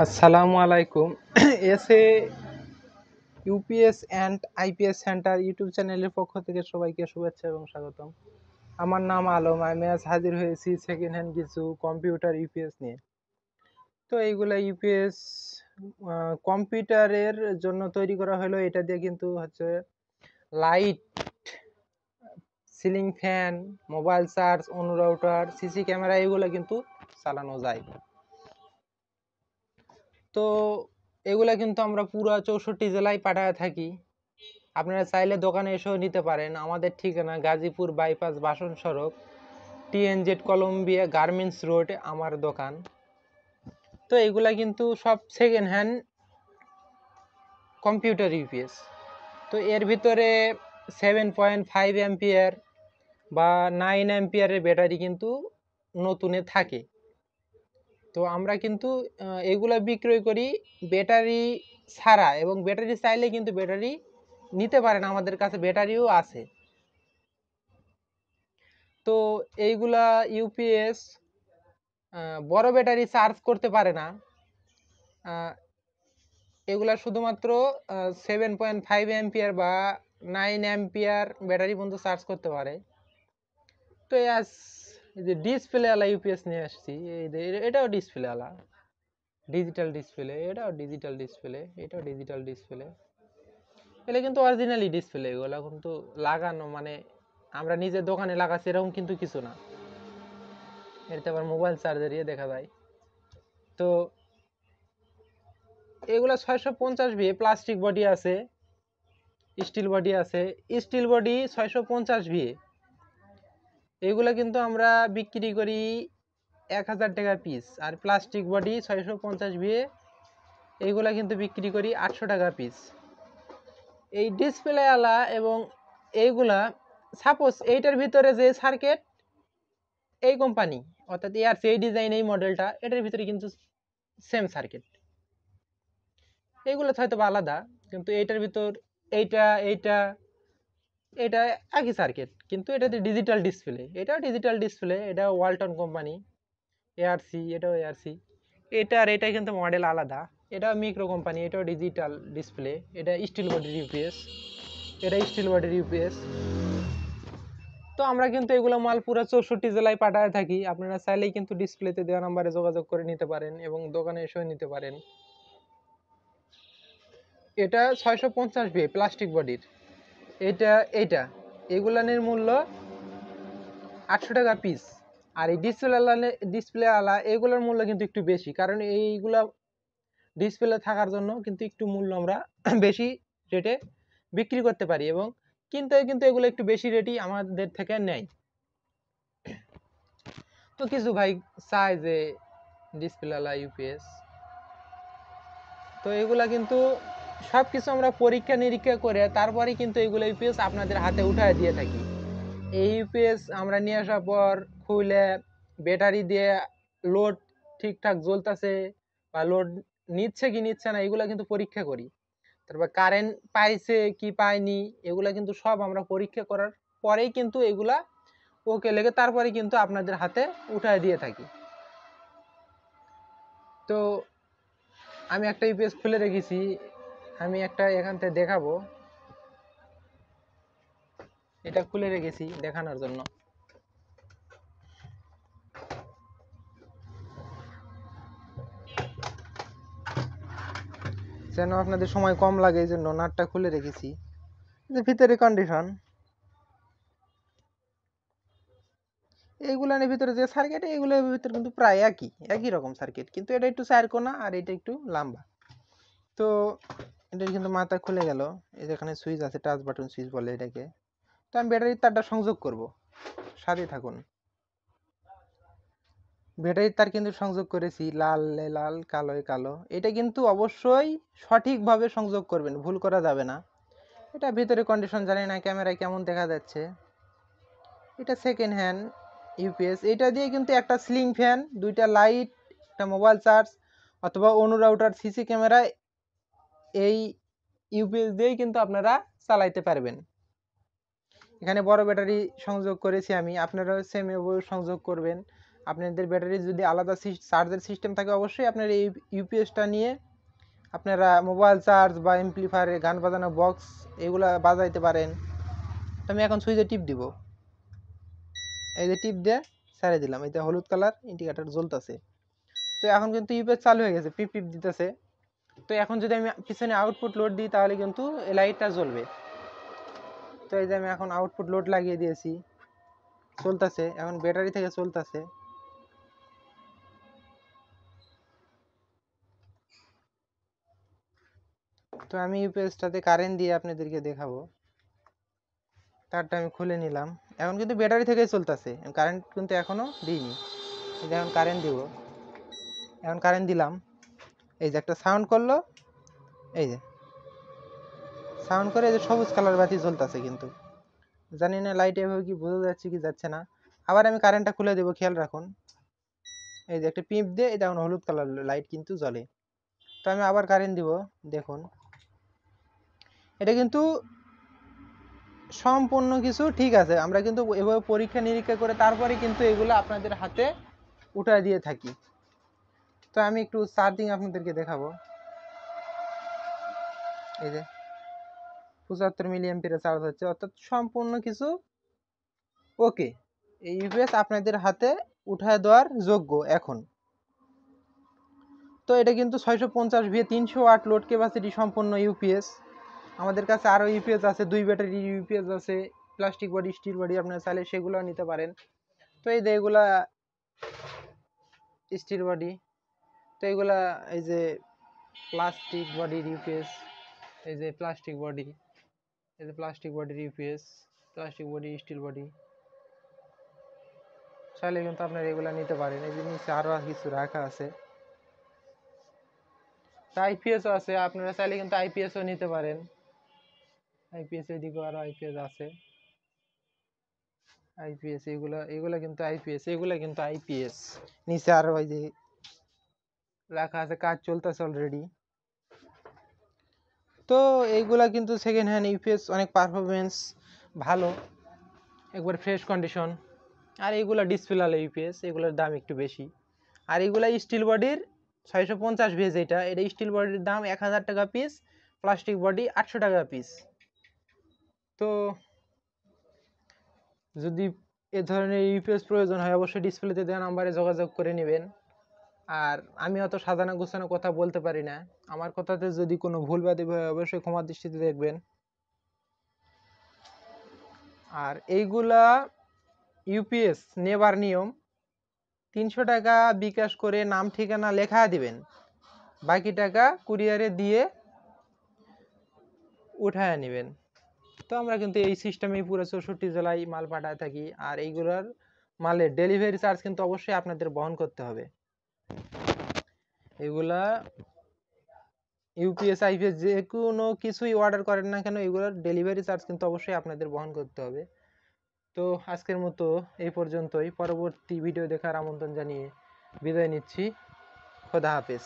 আসসালামু আলাইকুম। SA UPS and IPS centre YouTube চ্যানেলের পক্ষ থেকে সবাইকে শুভেচ্ছা এবং স্বাগতম। আমার নাম আলম। আমি আজ হাজির হয়েছি সেকেন্ড হ্যান্ড কিছু কম্পিউটার ইউপিএস নিয়ে। তো এইগুলা ইউপিএস কম্পিউটারের জন্য তৈরি করা হলো। এটা দিয়ে কিন্তু হচ্ছে light, ceiling fan, mobile charge, অন্য রাউটার, সিসি ক্যামেরা এগুলো কিন্তু চালানো যায়। তো এগুলা কিন্তু আমরা পুরো 64 জেলায় পাঠায় থাকি। আপনারা চাইলে দোকানে এসেও নিতে পারেন। আমাদের ঠিকানা গাজীপুর বাইপাস বাসন সড়ক, টিএনজেড কলম্বিয়া গার্মেন্টস রোড আমার দোকান। তো এগুলা কিন্তু সব সেকেন্ড হ্যান্ড কম্পিউটার ইউপিএস। তো এর ভিতরে 7.5 অ্যাম্পিয়ার বা 9 অ্যাম্পিয়ারের ব্যাটারি কিন্তু নতুনে থাকে। তো আমরা কিন্তু এগুলা বিক্রয় করি ব্যাটারি ছাড়া, এবং ব্যাটারি চাইলে কিন্তু ব্যাটারি নিতে পারেন, আমাদের কাছে ব্যাটারিও আছে। তো এইগুলা ইউপিএস বড় ব্যাটারি চার্জ করতে পারে না। এগুলা শুধুমাত্র 7.5 অ্যাম্পিয়ার বা 9 অ্যাম্পিয়ার ব্যাটারি পর্যন্ত চার্জ করতে পারে। তো আজ এই যে ডিসপ্লে আলা ইউপিএস নিয়ে আসছি, এটাও ডিসপ্লে আলা, ডিজিটাল ডিসপ্লে, এটাও ডিজিটাল ডিসপ্লে, এটাও ডিজিটাল ডিসপ্লে। এটা কিন্তু অরিজিনালি ডিসপ্লে, এগুলো কিন্তু লাগানো মানে আমরা নিজের দোকানে লাগাচ্ছি এরকম কিন্তু কিছু না। এটাতে আবার মোবাইল চার্জার দিয়ে দেখা যায়। তো এগুলো 650 ভিএ প্লাস্টিক বডি আছে, স্টিল বডি আছে। স্টিল বডি 650 ভিএ, এগুলো কিন্তু আমরা বিক্রি করি 1000 টাকা পিস। আর প্লাস্টিক বডি 650 ভিএ এইগুলা কিন্তু বিক্রি করি 800 টাকা পিস। এই ডিসপ্লে আলা এবং এইগুলা সাপোজ এইটার ভিতরে যে সার্কিট, এই কোম্পানি অর্থাৎ এআরসি এই ডিজাইন এই মডেলটা, এটার ভিতরে কিন্তু সেম সার্কিট। এইগুলো হয়তো আলাদা, কিন্তু এইটার ভিতর এইটা এইটা এটা একই সার্কিট, কিন্তু এটাতে ডিজিটাল ডিসপ্লে, এটাও ডিজিটাল ডিসপ্লে, এটা ওয়ালটন কোম্পানি এআরসি, এটাও এআরসি। এটা আর এটা কিন্তু মডেল আলাদা। এটা মিক্রো কোম্পানি, এটাও ডিজিটাল ডিসপ্লে, এটা স্টিল বডির ইউপিএস, এটা স্টিল বডির ইউপিএস। তো আমরা কিন্তু এগুলো মাল পুরো 64 জেলায় পাঠায় থাকি। আপনারা চাইলেই কিন্তু ডিসপ্লেতে দেওয়া নাম্বারে যোগাযোগ করে নিতে পারেন এবং দোকানে এসেও নিতে পারেন। এটা 650 ভিএ প্লাস্টিক বডির, এইটা এগুলানের মূল্য 800 টাকা পিস। আর এই ডিসপ্লে আলা এগুলোর মূল্য কিন্তু একটু বেশি, কারণ এইগুলা ডিসপ্লে থাকার জন্য কিন্তু একটু মূল্য আমরা বেশি রেটে বিক্রি করতে পারি, এবং কিন্তু এগুলো একটু বেশি রেটই আমাদের থেকে নেয়। তো কিছু ভাই চায় যে ডিসপ্লে আলা ইউপিএস, তো এগুলা কিন্তু সব কিছু আমরা পরীক্ষা নিরীক্ষা করে তারপরে কিন্তু এগুলো ইউপিএস আপনাদের হাতে উঠায় দিয়ে থাকি। এই ইউপিএস আমরা নিয়ে আসার পর খুলে ব্যাটারি দিয়ে লোড ঠিকঠাক জ্বলতেছে বা লোড নিচ্ছে কি নিচ্ছে না এগুলা কিন্তু পরীক্ষা করি। তারপর কারেন্ট পাইছে কি পায়নি এগুলা কিন্তু সব আমরা পরীক্ষা করার পরেই কিন্তু এগুলা ওকে লেগে তারপরে কিন্তু আপনাদের হাতে উঠায় দিয়ে থাকি। তো আমি একটা ইউপিএস খুলে রেখেছি, আমি একটা এখান থেকে দেখাবো। এটা খুলে রেখেছি দেখানোর জন্য। যেন আপনাদের সময় কম লাগে এই জন্য নাটটা খুলে রেখেছি। যে ভিতরে কন্ডিশন, এইগুলার ভিতরে যে সার্কিট এইগুলোর ভিতরে কিন্তু প্রায় একই রকম সার্কিট, কিন্তু এটা একটু চারকোনা আর এটা একটু লম্বা। তো এটা কিন্তু মাথা খুলে গেল, এই যেখানে সুইচ আছে টাচ বাটন সুইচ বলে এটাকে। তো আমি ব্যাটারির তারটা সংযোগ করব, সাথে থাকুন। ব্যাটারির তার কিন্তু সংযোগ করেছি, লাল লাল কালোয় কালো। এটা কিন্তু অবশ্যই সঠিকভাবে সংযোগ করবেন, ভুল করা যাবে না। এটা ভিতরে কন্ডিশন জানি না ক্যামেরায় কেমন দেখা যাচ্ছে। এটা সেকেন্ড হ্যান্ড ইউপিএস। এটা দিয়ে কিন্তু একটা সিলিং ফ্যান, দুইটা লাইট, একটা মোবাইল চার্জ অথবা অনু রাউটার, সিসি ক্যামেরা, এই ইউপিএস দিয়েই কিন্তু আপনারা চালাইতে পারবেন। এখানে বড় ব্যাটারি সংযোগ করেছি আমি, আপনারাও সেম সংযোগ করবেন। আপনাদের ব্যাটারি যদি আলাদা চার্জের সিস্টেম থাকে অবশ্যই আপনার এই ইউপিএসটা নিয়ে আপনারা মোবাইল চার্জ বা এমপ্লিফায়ারে গান বাজানো বক্স এগুলা বাজাইতে পারেন। তো আমি এখন সুইচে টিপ দিব, এই যে টিপ দিয়ে ছেড়ে দিলাম, এই যে হলুদ কালার ইন্ডিকেটর জ্বলতেছে। তো এখন কিন্তু ইউপিএস চালু হয়ে গেছে, পিপ পিপ দিতেছে। তো এখন যদি আমি পিছনে আউটপুট লোড দিই তাহলে কিন্তু এই লাইটটা জ্বলবে। তো এই যে আমি এখন আউটপুট লোড লাগিয়ে দিয়েছি, চলতেছে, এখন ব্যাটারি থেকে চলতেছে। তো আমি ইউপিএসটাতে কারেন্ট দিয়ে আপনাদেরকে দেখাবো। তারটা আমি খুলে নিলাম, এখন কিন্তু ব্যাটারি থেকেই চলতেছে, কারেন্ট কিন্তু এখনো দিইনি। এখন কারেন্ট দিব, এখন কারেন্ট দিলাম, এই যে একটা সাউন্ড করলো, এই যে সাউন্ড করে এই যে সবুজ কালার বাতি জ্বলতেছে, কিন্তু জানি না লাইট এভাবে কি বোঝা যাচ্ছে কি যাচ্ছে না। আবার আমি কারেন্টটা খুলে দেবো, খেয়াল রাখুন, এই যে একটা পিপ দিয়ে এই দেখুন হলুদ কালার লাইট কিন্তু জ্বলে। তো আমি আবার কারেন্ট দিব, দেখুন এটা কিন্তু সম্পূর্ণ কিছু ঠিক আছে। আমরা কিন্তু এভাবে পরীক্ষা নিরীক্ষা করে তারপরে কিন্তু এগুলো আপনাদের হাতে উঠায় দিয়ে থাকি। তো আমি একটু চার্জিং আপনাদেরকে দেখাবো, এই যে 75 মিলি অ্যাম্পিয়ারে চার্জ হচ্ছে, অর্থাৎ সম্পূর্ণ কিছু ওকে। এই ইউপিএস আপনাদের হাতে উঠায় দেওয়ার যোগ্য এখন। তো এটা কিন্তু 650 ভি 300 ওয়াট লোড ক্যাপাসিটি সম্পন্ন ইউপিএস। আমাদের কাছে আরও ইউপিএস আছে, 2 ব্যাটারি ইউপিএস আছে, প্লাস্টিক বডি স্টিল বডি, আপনারা চাইলে সেগুলো নিতে পারেন। তো এই যে এগুলা স্টিল বডি, তো এগুলা এই যে প্লাস্টিক বডির ইউপিএস, এই যে প্লাস্টিক বডি, এই যে প্লাস্টিক বডির UPS, plastic body steel body, চাইলে কিন্তু আপনারা এগুলা নিতে পারেন। এই যে নিচে আরও কিছু রাখা আছে, আইপিএসও আছে, আপনারা চাইলে কিন্তু আইপিএসও নিতে পারেন। আইপিএস এদিকেও আরও আইপিএস আছে, আইপিএস এগুলা কিন্তু আইপিএস, এগুলা কিন্তু আইপিএস। নিচে আরও ওই যে রাখা আছে, কাজ চলতেছে অলরেডি। তো এইগুলা কিন্তু সেকেন্ড হ্যান্ড ইউপিএস, অনেক পারফরমেন্স ভালো, একবার ফ্রেশ কন্ডিশন। আর এইগুলা ডিসপ্লে ইউপিএস, এগুলোর দাম একটু বেশি। আর এগুলা স্টিল বডির 650 ভি, এটা স্টিল বডির দাম 1000 টাকা পিস, প্লাস্টিক বডি 800 টাকা পিস। তো যদি এ ধরনের ইউপিএস প্রয়োজন হয় অবশ্যই ডিসপ্লেতে দেওয়া নাম্বারে যোগাযোগ করে নেবেন। আর আমি অত সাজানো গোছানো কথা বলতে পারি না, আমার কথাতে যদি কোনো ভুল বাদী হয় অবশ্যই ক্ষমা দৃষ্টিতে দেখবেন। আর এইগুলা ইউপিএস নেবার নিয়ম, 300 টাকা বিকাশ করে নাম ঠিকানা লেখা দিবেন, বাকি টাকা কুরিয়ারে দিয়ে উঠায় নেবেন। তো আমরা কিন্তু এই সিস্টেমেই পুরো 64 জেলায় মাল পাঠায় থাকি। আর এইগুলোর মালের ডেলিভারি চার্জ কিন্তু অবশ্যই আপনাদের বহন করতে হবে। এগুলা ইউপিএস আইপিএস যে কোনো কিছুই অর্ডার করেন না কেন, এগুলোর ডেলিভারি চার্জ কিন্তু অবশ্যই আপনাদের বহন করতে হবে। তো আজকের মতো এই পর্যন্তই, পরবর্তী ভিডিও দেখার আমন্ত্রণ জানিয়ে বিদায় নিচ্ছি। খোদা হাফেজ।